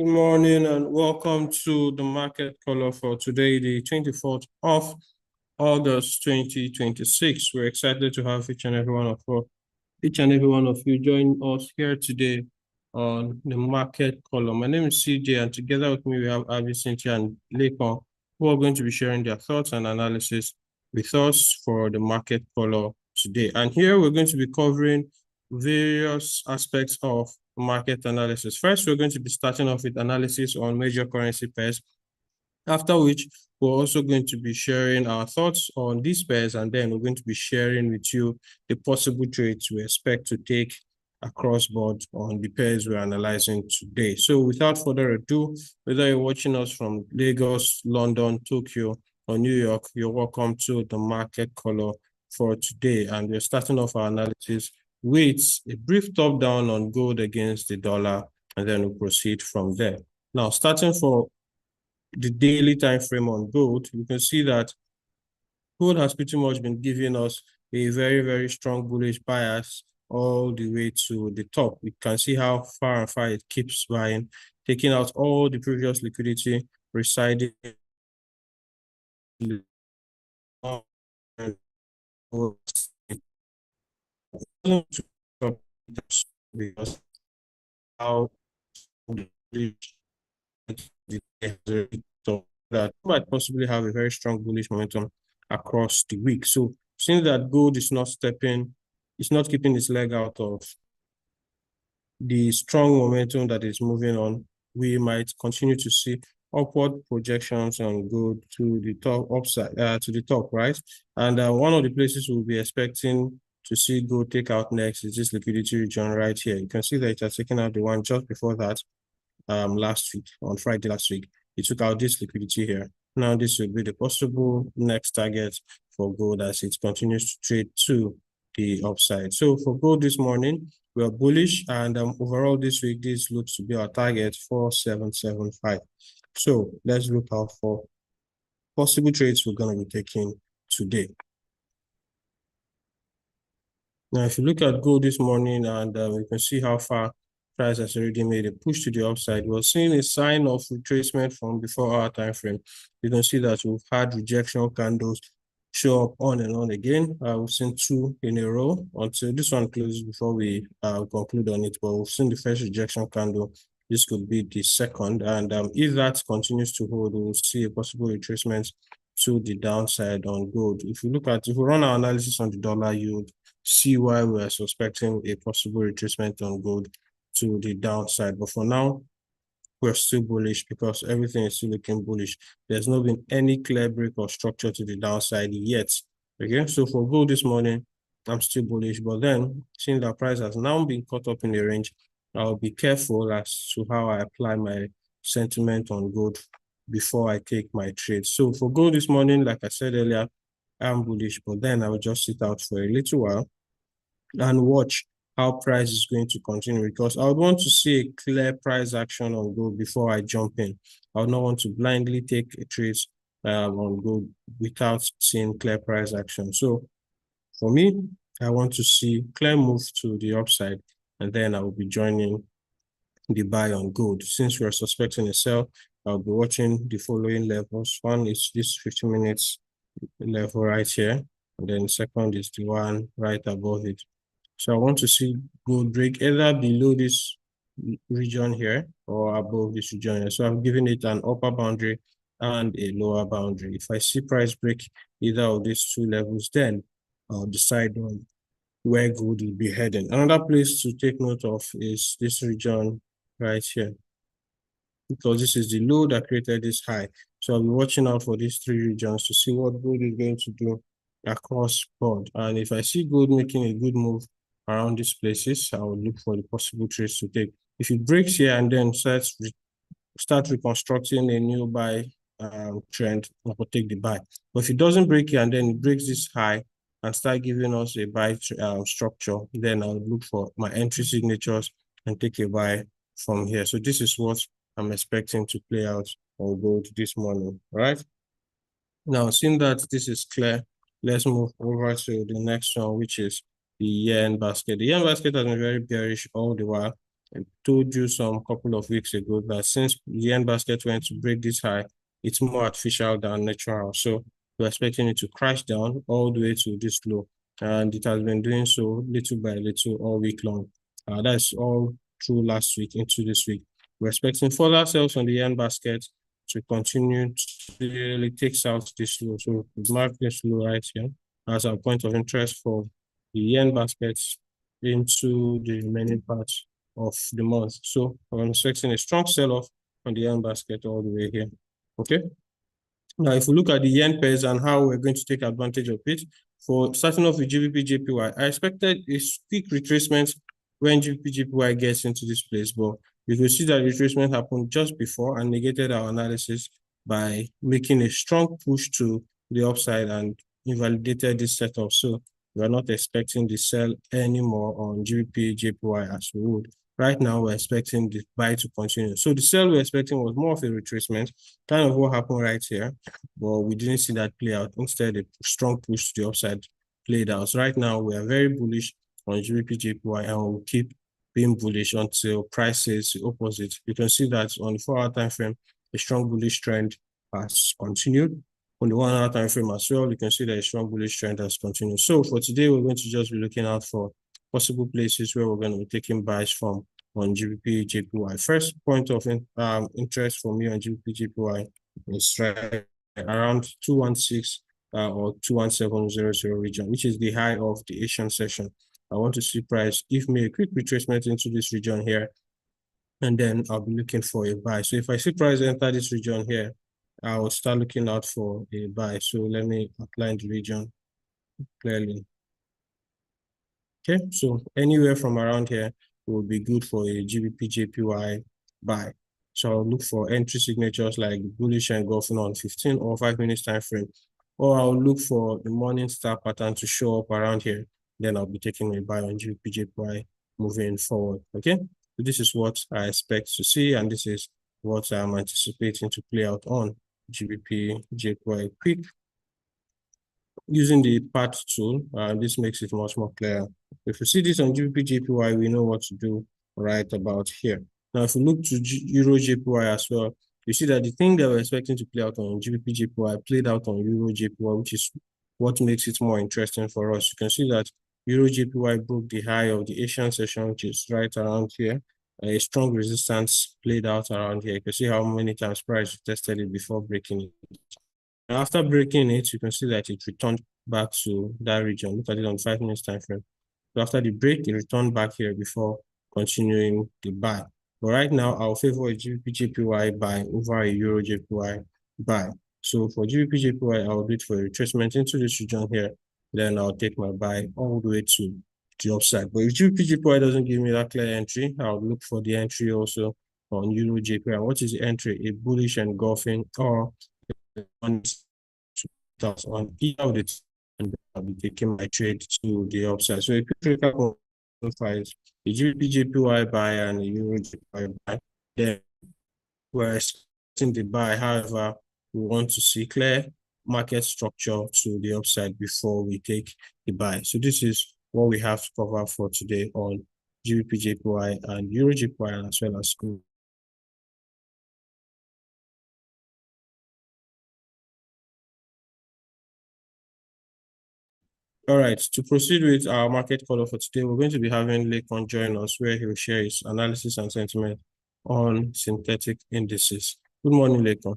Good morning and welcome to the market color for today, the 24th of August 2026. We're excited to have each and every one of you join us here today on the market color. My name is CJ, and together with me we have Abby, Cynthia, and Lekon, who are going to be sharing their thoughts and analysis with us for the market color today. And here we're going to be covering various aspects of market analysis. First, we're going to be starting off with analysis on major currency pairs, after which we're also going to be sharing our thoughts on these pairs, and then we're going to be sharing with you the possible trades we expect to take across board on the pairs we're analyzing today. So without further ado, whether you're watching us from Lagos, London, Tokyo, or New York, you're welcome to the market color for today. And we're starting off our analysis with a brief top down on gold against the dollar, and then we'll proceed from there. Now, starting for the daily time frame on gold, you can see that gold has pretty much been giving us a very, very strong bullish bias all the way to the top. You can see how far and far it keeps buying, taking out all the previous liquidity residing because how that might possibly have a very strong bullish momentum across the week. So seeing that gold is not keeping its leg out of the strong momentum that is moving on, we might continue to see upward projections on gold to the top right? And one of the places we'll be expecting to see gold take out next is this liquidity region right here. You can see that it has taken out the one just before that last week, on Friday last week. It took out this liquidity here. Now this will be the possible next target for gold as it continues to trade to the upside. So for gold this morning, we are bullish, and overall this week, this looks to be our target 4775. So let's look out for possible trades we're going to be taking today. Now, if you look at gold this morning, and you can see how far price has already made a push to the upside, we're seeing a sign of retracement from before our time frame. You can see that we've had rejection candles show up on and on again. We've seen two in a row until this one closes before we conclude on it. But we've seen the first rejection candle. This could be the second, and if that continues to hold, we'll see a possible retracement to the downside on gold. If we run our analysis on the dollar, you see why we are suspecting a possible retracement on gold to the downside. But for now, we're still bullish because everything is still looking bullish. There's not been any clear break or structure to the downside yet. Okay, so for gold this morning, I'm still bullish. But then, seeing that price has now been caught up in the range, I'll be careful as to how I apply my sentiment on gold before I take my trade. So for gold this morning, like I said earlier, I'm bullish, but then I will just sit out for a little while and watch how price is going to continue, because I would want to see a clear price action on gold before I jump in. I would not want to blindly take a trade on gold without seeing clear price action. So for me, I want to see clear move to the upside, and then I will be joining the buy on gold. Since we're suspecting a sell, I'll be watching the following levels. One is this 15 minutes level right here, and then second is the one right above it. So I want to see gold break either below this region here or above this region here. So I'm giving it an upper boundary and a lower boundary. If I see price break either of these two levels, then I'll decide on where gold will be heading. Another place to take note of is this region right here, because this is the low that created this high. So I'll be watching out for these three regions to see what gold is going to do across board. And if I see gold making a good move around these places, I will look for the possible trades to take. If it breaks here and then start reconstructing a new buy trend, I will take the buy. But if it doesn't break here and then it breaks this high and start giving us a buy structure, then I'll look for my entry signatures and take a buy from here. So this is what I'm expecting to play out on gold this morning, right? Now, seeing that this is clear, let's move over to the next one, which is the yen basket. The yen basket has been very bearish all the while. I told you some couple of weeks ago that since the yen basket went to break this high, it's more artificial than natural. So we're expecting it to crash down all the way to this low. And it has been doing so little by little all week long. That's all through last week into this week. We're expecting further sales on the yen basket to continue till it takes out this low. So we mark this low right here as our point of interest for the yen basket into the remaining parts of the month. So I'm expecting a strong sell-off on the yen basket all the way here. Okay. Now, if we look at the yen pairs and how we're going to take advantage of it, for starting off with GBP JPY, I expected a quick retracement when GBP JPY gets into this place, but you can see that retracement happened just before and negated our analysis by making a strong push to the upside and invalidated this setup. So we're not expecting the sell anymore on GBP JPY as we would. Right now, we're expecting the buy to continue. So the sell we're expecting was more of a retracement, kind of what happened right here, but we didn't see that play out. Instead, a strong push to the upside played out. So right now, we are very bullish on GBP JPY and we'll keep being bullish until price says the opposite. You can see that on the 4-hour time frame, a strong bullish trend has continued. On the 1-hour time frame as well, you can see that a strong bullish trend has continued. So for today, we're going to just be looking out for possible places where we're going to be taking buys from on GBP JPY. First point of interest for me on GBP JPY is right around 216 or 21700 region, which is the high of the Asian session. I want to see price give me a quick retracement into this region here, and then I'll be looking for a buy. So if I see price enter this region here, I'll start looking out for a buy. So let me outline the region clearly. Okay, so anywhere from around here will be good for a GBP JPY buy. So I'll look for entry signatures like bullish engulfing on 15 or 5 minutes time frame, or I'll look for the morning star pattern to show up around here. Then I'll be taking a buy on GBP JPY moving forward. Okay, so this is what I expect to see, and this is what I'm anticipating to play out on GBP JPY. Quick using the path tool, this makes it much more clear. If you see this on GBP JPY, we know what to do right about here. Now, if we look to Euro JPY as well, you see that the thing that we're expecting to play out on GBP JPY played out on Euro JPY, which is what makes it more interesting for us. You can see that Euro JPY broke the high of the Asian session, which is right around here. A strong resistance played out around here. You can see how many times price tested it before breaking it. After breaking it, you can see that it returned back to that region. Look at it on 5 minutes time frame. So after the break, it returned back here before continuing the buy. But right now, I'll favor a GBP JPY buy over a Euro JPY buy. So for GBP JPY, I'll wait for a retracement into this region here. Then I'll take my buy all the way to the upside. But if GBP JPY doesn't give me that clear entry, I'll look for the entry also on Euro JPY. What is the entry? A bullish engulfing or on either of it, and I'll be taking my trade to the upside. So if you click on files, the GBP buy and the Euro JPY buy, then we're expecting the buy. However, we want to see clear market structure to the upside before we take the buy. So this is what we have to cover for today on GBP JPY and Euro JPY, as well as gold. All right, to proceed with our market color for today, we're going to be having Lekon join us, where he will share his analysis and sentiment on synthetic indices. Good morning, Lekon.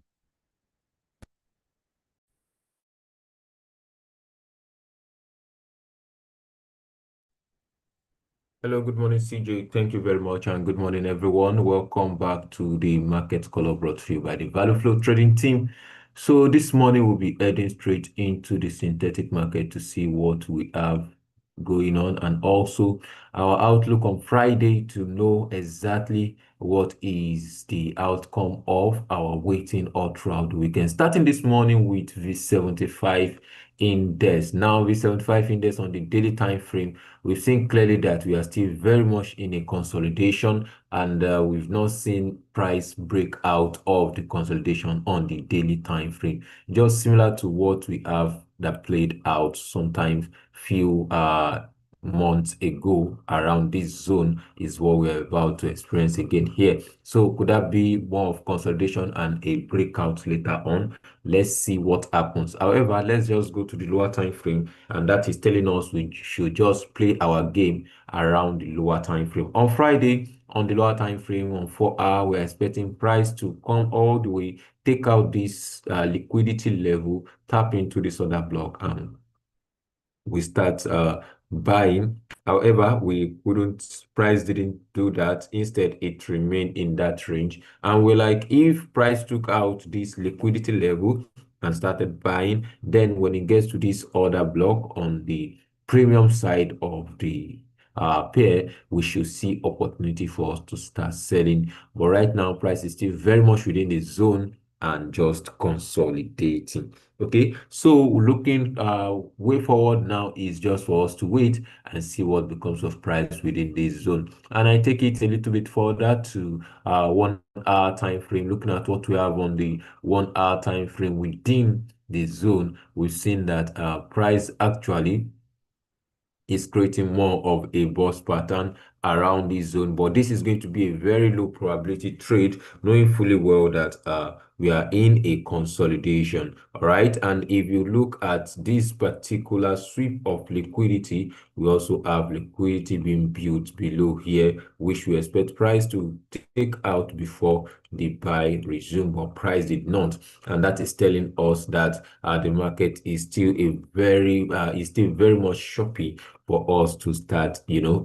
Hello, good morning, CJ. Thank you very much, and good morning, everyone. Welcome back to the Market Color brought to you by the Value Flow Trading Team. So this morning we'll be heading straight into the synthetic market to see what we have going on, and also our outlook on Friday to know exactly what is the outcome of our waiting all throughout the weekend. Starting this morning with VIX75 index. Now VIX75 index on the daily time frame, we've seen clearly that we are still very much in a consolidation, and we've not seen price break out of the consolidation on the daily time frame, just similar to what we have that played out sometimes few months ago around this zone is what we're about to experience again here. So could that be more of consolidation and a breakout later on? Let's see what happens. However, let's just go to the lower time frame, and that is telling us we should just play our game around the lower time frame. On Friday, on the lower time frame, on 4 hour, we're expecting price to come all the way, take out this liquidity level, tap into this other block, and we start buying. However, we couldn't, price didn't do that. Instead, it remained in that range. And we're like, if price took out this liquidity level and started buying, then when it gets to this order block on the premium side of the pair, we should see opportunity for us to start selling. But right now, price is still very much within the zone and just consolidating. Okay, so looking way forward now is just for us to wait and see what becomes of price within this zone. And I take it a little bit further to 1 hour time frame. Looking at what we have on the 1 hour time frame within the zone, we've seen that price actually is creating more of a boss pattern around this zone, but this is going to be a very low probability trade, knowing fully well that we are in a consolidation. All right, and if you look at this particular sweep of liquidity, we also have liquidity being built below here, which we expect price to take out before the buy resume, but price did not, and that is telling us that the market is still very much choppy for us to start,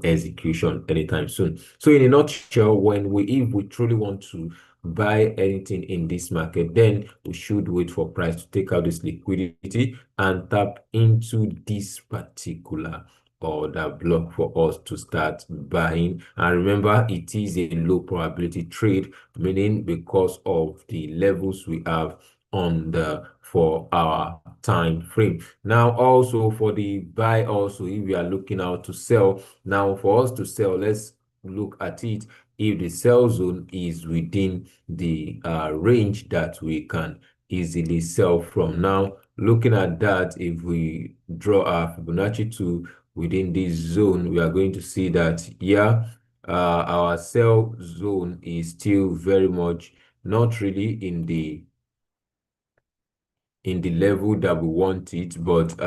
execution anytime soon. So in a nutshell, if we truly want to buy anything in this market, then we should wait for price to take out this liquidity and tap into this particular order block for us to start buying. And remember, it is a low probability trade, meaning because of the levels we have on the 4 hour time frame. Now, also for the buy, also if we are looking out to sell, now for us to sell, let's look at it if the sell zone is within the range that we can easily sell from. Now, looking at that, if we draw our Fibonacci 2 within this zone, we are going to see that, yeah, our sell zone is still very much not really in the level that we want it, but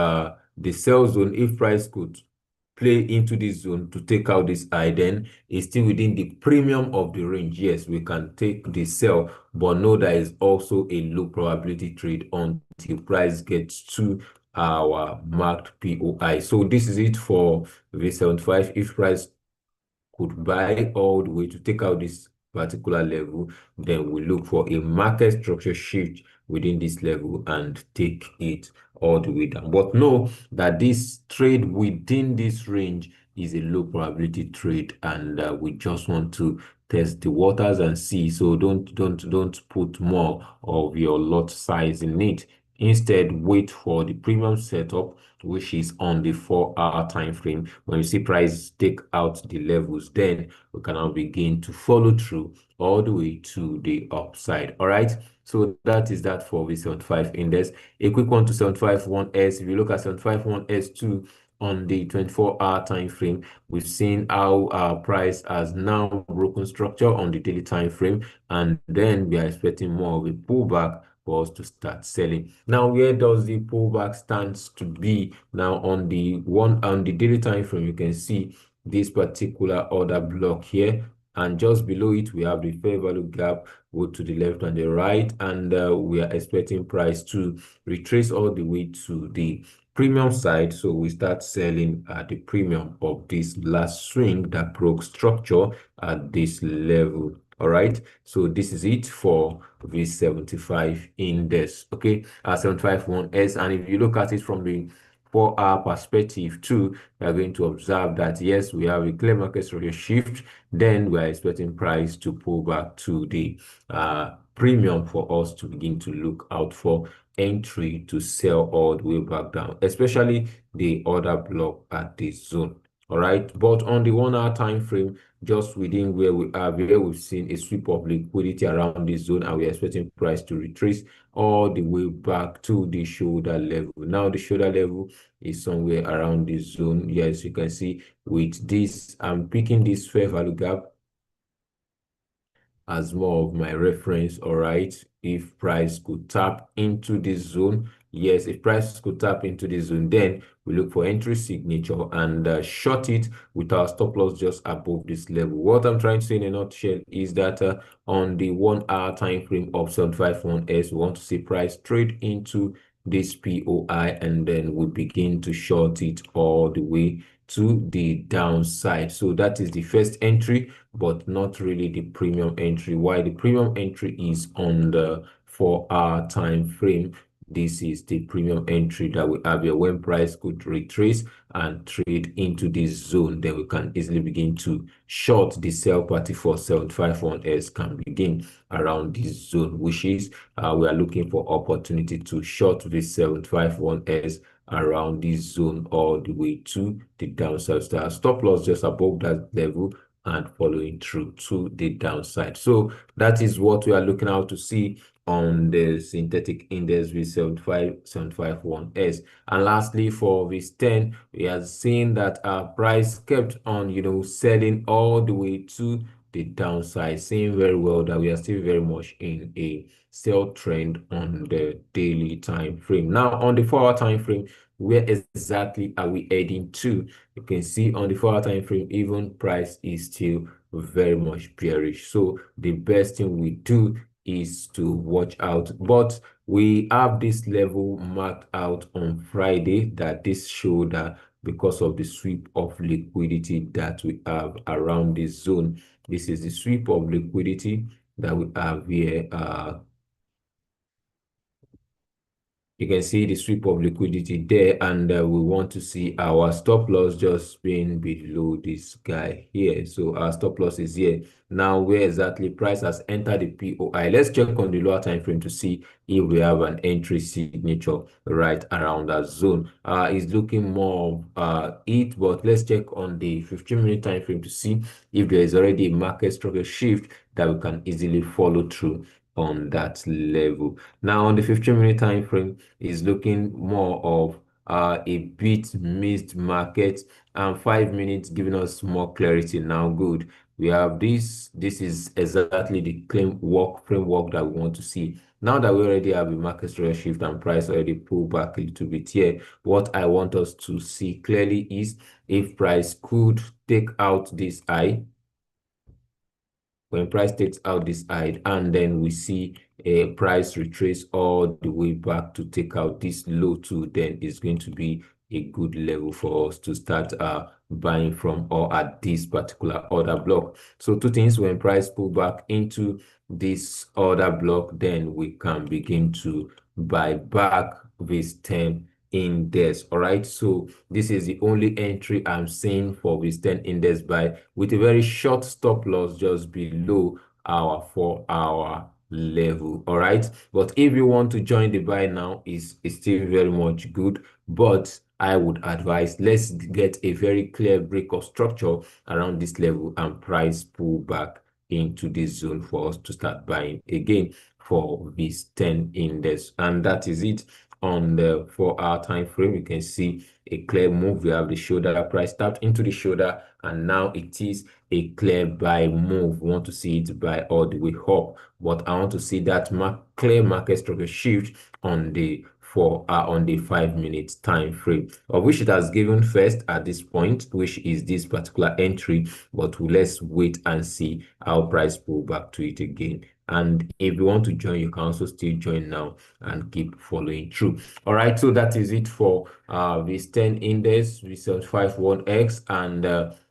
the sell zone, if price could play into this zone to take out this high, then it's still within the premium of the range. Yes, we can take the sell, but know that is also a low probability trade until price gets to our marked POI. So this is it for V75. If price could buy all the way to take out this particular level, then we look for a market structure shift within this level and take it all the way down. But know that this trade within this range is a low probability trade, and we just want to test the waters and see. So don't put more of your lot size in it. Instead, wait for the premium setup, which is on the 4 hour time frame. When you see price take out the levels, then we can now begin to follow through all the way to the upside. All right, so that is that for the 75 index. A quick one to 751S. If you look at 751S2 on the 24-hour time frame, we've seen how our price has now broken structure on the daily time frame, and then we are expecting more of a pullback for us to start selling. Now, where does the pullback stands to be? Now, on the daily time frame, you can see this particular order block here, and just below it we have the fair value gap, both to the left and the right, and we are expecting price to retrace all the way to the premium side. So we start selling at the premium of this last swing that broke structure at this level. All right, so this is it for V75 index. Okay, 751S. And if you look at it from the 4 hour perspective too, we are going to observe that yes, we have a clear market structure shift. Then we are expecting price to pull back to the premium for us to begin to look out for entry to sell all the way back down, especially the order block at this zone. All right, but on the 1 hour time frame, just within where we are. Here we've seen a sweep of liquidity around this zone, and we're expecting price to retrace all the way back to the shoulder level. Now the shoulder level is somewhere around this zone. Yes, you can see with this, I'm picking this fair value gap as more of my reference. All right, if price could tap into this zone, yes, if price could tap into this zone, then we look for entry signature and short it with our stop loss just above this level. What I'm trying to say in a nutshell is that on the 1 hour time frame of 751S, we want to see price trade into this POI, and then we begin to short it all the way to the downside. So that is the first entry, but not really the premium entry. Why the premium entry is on the 4 hour time frame. This is the premium entry that we have here. When price could retrace and trade into this zone, then we can easily begin to short the sell party for 751S can begin around this zone, which is we are looking for opportunity to short this 751S around this zone all the way to the downside. So stop loss just above that level and following through to the downside. So that is what we are looking out to see on the synthetic index V751S. And lastly, for VIX10, we are seeing that our price kept on, selling all the way to the downside, seeing very well that we are still very much in a sell trend on the daily time frame. Now, on the 4 hour time frame, where exactly are we heading to? You can see on the 4 hour time frame, even price is still very much bearish. So the best thing we do is to watch out. But we have this level marked out on Friday that this showed that because of the sweep of liquidity that we have around this zone. This is the sweep of liquidity that we have here. You can see the sweep of liquidity there, and we want to see our stop loss just being below this guy here. So our stop loss is here. Now, where exactly price has entered the POI? Let's check on the lower time frame to see if we have an entry signature right around that zone. It's looking more of it, but let's check on the 15-minute time frame to see if there is already a market structure shift that we can easily follow through on that level. Now on the 15-minute time frame is looking more of a bit mixed market, and 5 minutes giving us more clarity. Now good, we have this is exactly the framework that we want to see. Now that we already have a market structure shift and price already pull back a little bit here, what I want us to see clearly is if price could take out this high. When price takes out this high, and then we see a price retrace all the way back to take out this low too, then it's going to be a good level for us to start buying from, or at this particular order block. So two things: when price pull back into this order block, then we can begin to buy back this 10 index. All right, so this is the only entry I'm seeing for this 10 index buy, with a very short stop loss just below our 4 hour level. All right, but if you want to join the buy now, it's still very much good, but I would advise let's get a very clear break of structure around this level and price pull back into this zone for us to start buying again for this 10 index. And that is it. On the 4 hour time frame, you can see a clear move. We have the shoulder, price tapped into the shoulder, and now it is a clear buy move. We want to see it buy all the way up, but I want to see that clear market structure shift on the 5 minutes time frame, of which it has given first at this point, which is this particular entry, but let's wait and see how price pull back to it again. And if you want to join, you can also still join now and keep following through. All right, so that is it for this 10 index, V751X, and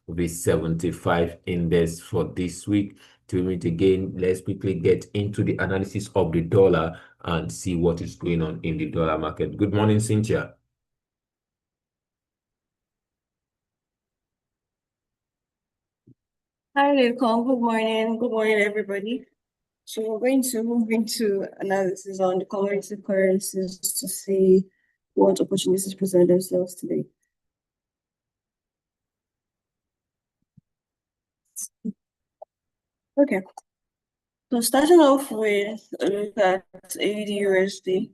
V75 index for this week. To meet again, let's quickly get into the analysis of the dollar and see what is going on in the dollar market. Good morning, Cynthia. Hi, Nicole. Good morning. Good morning, everybody. So we're going to move into analysis on the commodity currencies to see what opportunities present themselves today. Okay. So starting off with a look at AUD/USD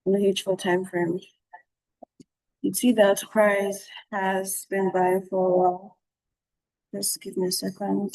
in the H4 time frame. You see that price has been buying for a while. Just give me a second.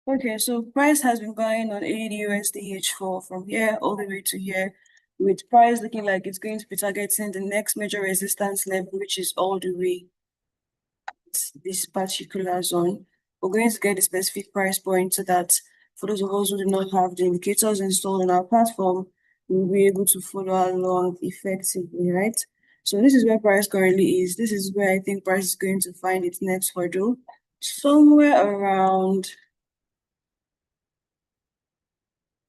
Okay, so price has been buying on AUD/USD H4 from here all the way to here, with price looking like it's going to be targeting the next major resistance level, which is all the way this particular zone. We're going to get the specific price point so that for those of us who do not have the indicators installed on our platform, we'll be able to follow along effectively, right? So this is where price currently is. This is where I think price is going to find its next hurdle, somewhere around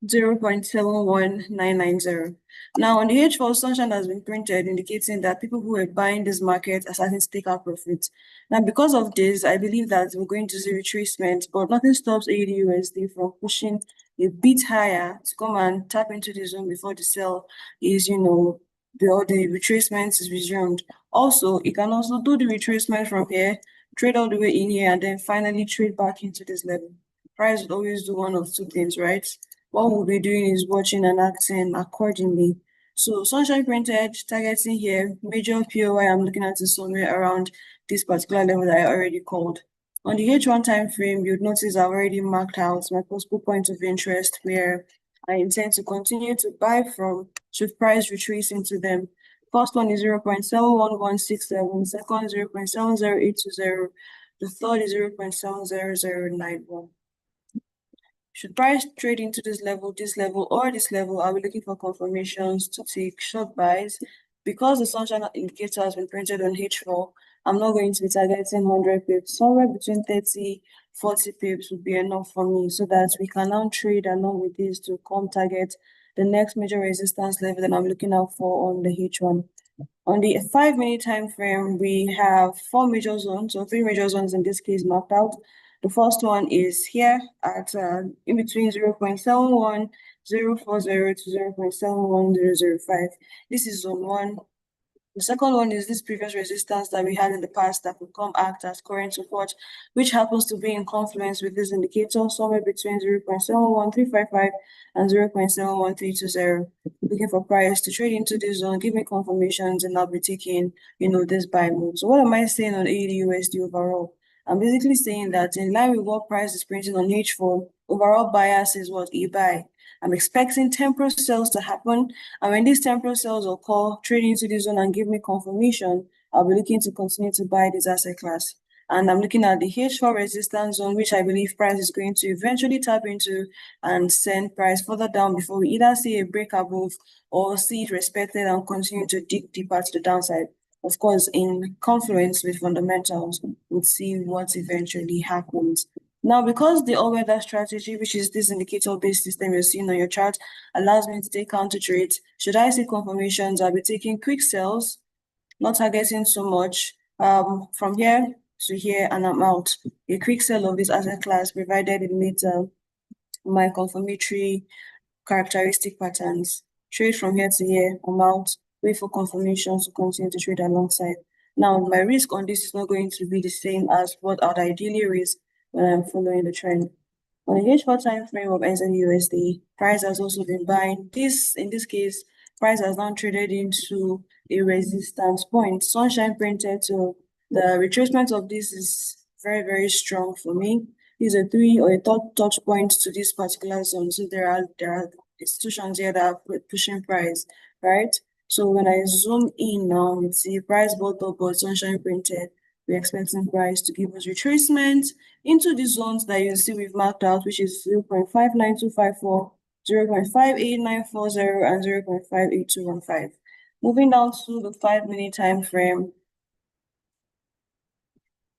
0.71990. Now, on the H4, sunshine has been printed, indicating that people who are buying this market are starting to take out profits. Now, because of this, I believe that we're going to see retracement, but nothing stops AUD/USD from pushing a bit higher to come and tap into the zone before the sell is, the retracement is resumed. Also, it can also do the retracement from here, trade all the way in here, and then finally trade back into this level. Price would always do one of two things, right? What we'll be doing is watching and acting accordingly. So sunshine printed, targeting here, major POI I'm looking at is somewhere around this particular level that I already called. On the H1 time frame, you'd notice I've already marked out my possible point of interest where I intend to continue to buy from should price retrace into them. First one is 0.71167, second 0.70820, the third is 0.70091. Should price trade into this level, or this level, I'll be looking for confirmations to take short buys. Because the sunshine indicator has been printed on H4, I'm not going to be targeting 100 pips. Somewhere between 30, 40 pips would be enough for me so that we can now trade along with this to come target the next major resistance level that I'm looking out for on the H1. On the 5-minute time frame, we have 4 major zones, or 3 major zones in this case mapped out. The first one is here at in between 0.71040 to 0.71005. This is zone 1. The second one is this previous resistance that we had in the past that will come act as current support, which happens to be in confluence with this indicator somewhere between 0.71355 and 0.71320. Looking for price to trade into this zone, give me confirmations, and I'll be taking, this buy move. So what am I saying on AUD/USD overall? I'm basically saying that in line with what price is printing on H4, overall bias is what you buy. I'm expecting temporal sales to happen, and when these temporal sales occur, trade into this zone and give me confirmation, I'll be looking to continue to buy this asset class. And I'm looking at the H4 resistance zone, which I believe price is going to eventually tap into and send price further down before we either see a break above or see it respected and continue to dig deeper to the downside. Of course, in confluence with fundamentals, we'll see what eventually happens. Now, because the all-weather strategy, which is this indicator-based system you're seeing on your chart, allows me to take counter trades, should I see confirmations, I'll be taking quick sells, not targeting so much, from here to here, and I'm out. A quick sell of this asset class, provided it meets my confirmatory characteristic patterns. Trade from here to here, I'm out. Wait for confirmations to continue to trade alongside. Now, my risk on this is not going to be the same as what I'd ideally risk when I'm following the trend. On the H4 time frame of NZD/USD, price has also been buying. In this case, price has now traded into a resistance point. Sunshine printed, so the retracement of this is very, very strong for me. These are 3 or a third touch point to this particular zone. So there are institutions here that are pushing price, right? So when I zoom in now, you see price bought up, but sunshine printed. We're expecting price to give us retracement into the zones that you see we've marked out, which is 0.59254, 0.58940, and 0.58215. Moving down to the 5-minute time frame,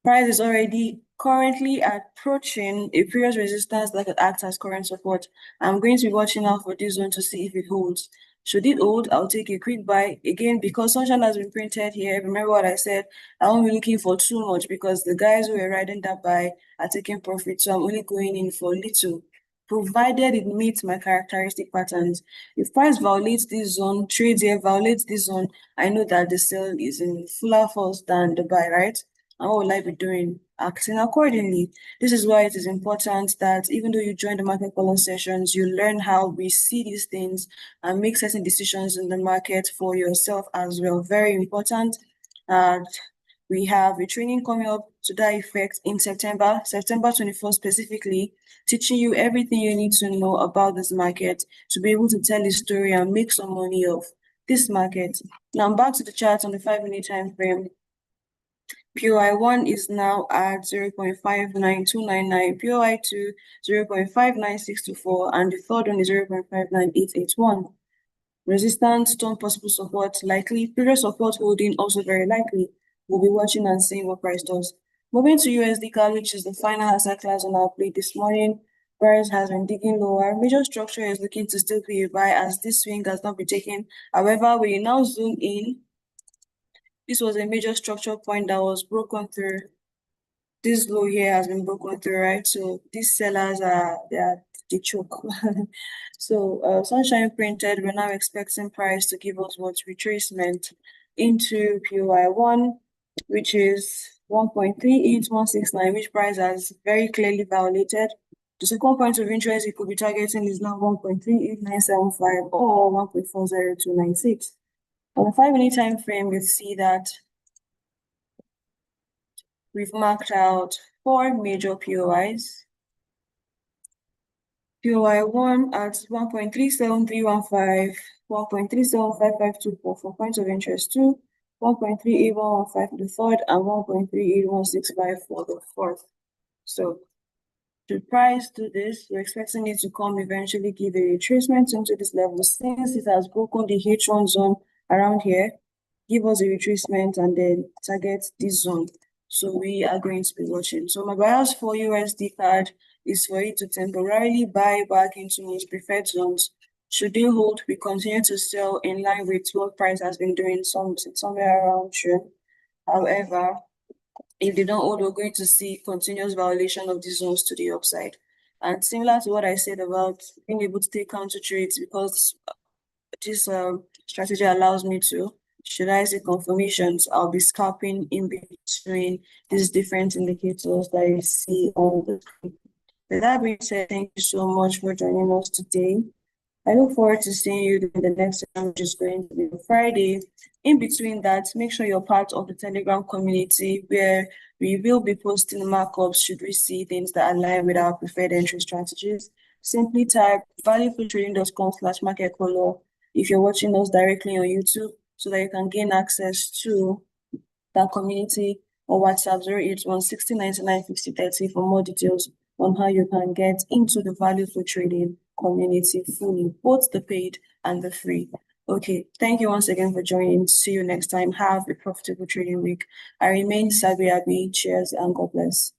price is already currently approaching a previous resistance that could act as current support. I'm going to be watching out for this zone to see if it holds. Should it hold, I'll take a quick buy. Again, because Sunshine has been printed here, remember what I said, I won't be looking for too much because the guys who are riding that buy are taking profit, so I'm only going in for little, provided it meets my characteristic patterns. If price violates this zone, trades here violates this zone, I know that the sell is in fuller force than the buy, right? And what will I be doing? Acting accordingly. This is why it is important that even though you join the market color sessions, you learn how we see these things and make certain decisions in the market for yourself as well. Very important. We have a training coming up to that effect in September 24th specifically, teaching you everything you need to know about this market to be able to tell a story and make some money off this market. Now back to the chart on the 5-minute time frame. POI1 is now at 0.59299, POI2 0.59624, and the third one is 0.59881. Resistance, strong possible support likely, previous support holding also very likely. We'll be watching and seeing what price does. Moving to USD CAD, which is the final asset class on our plate this morning. Price has been digging lower. Major structure is looking to still be a buy as this swing has not been taken. However, we now zoom in. This was a major structure point that was broken through. This low here has been broken through, right? So these sellers they choke. So Sunshine printed, we're now expecting price to give us what retracement into POI1, which is 1.38169, which price has very clearly violated. The second point of interest it could be targeting is now 1.38975 or 1.40296. On the 5-minute time frame, you see that we've marked out 4 major POIs. POI1 at 1.37315, 1.375524 for points of interest 2, 1.38115 for the third, and 1.38165 for the fourth. So should price do this, we're expecting it to come eventually give a retracement into this level. Since it has broken the H1 zone around here, give us a retracement and then target this zone. So we are going to be watching. So my bias for USD CAD is for it to temporarily buy back into its preferred zones. Should they hold, we continue to sell in line with what price has been doing somewhere around June. However, if they don't hold, we're going to see continuous violation of these zones to the upside. And similar to what I said about being able to take counter trades, because this strategy allows me to, should I see confirmations, I'll be scalping in between these different indicators that you see on the screen. With that being said, thank you so much for joining us today. I look forward to seeing you in the next time, which is going to be on Friday. In between that, make sure you're part of the Telegram community where we will be posting markups should we see things that align with our preferred entry strategies. Simply type valuefultrading.com/marketcolor if you're watching us directly on YouTube so that you can gain access to that community, or WhatsApp 081 60 99 50 30 for more details on how you can get into the Value for Trading community fully, both the paid and the free. Okay, thank you once again for joining. See you next time. Have a profitable trading week. I remain Sabi Abi. Cheers and God bless.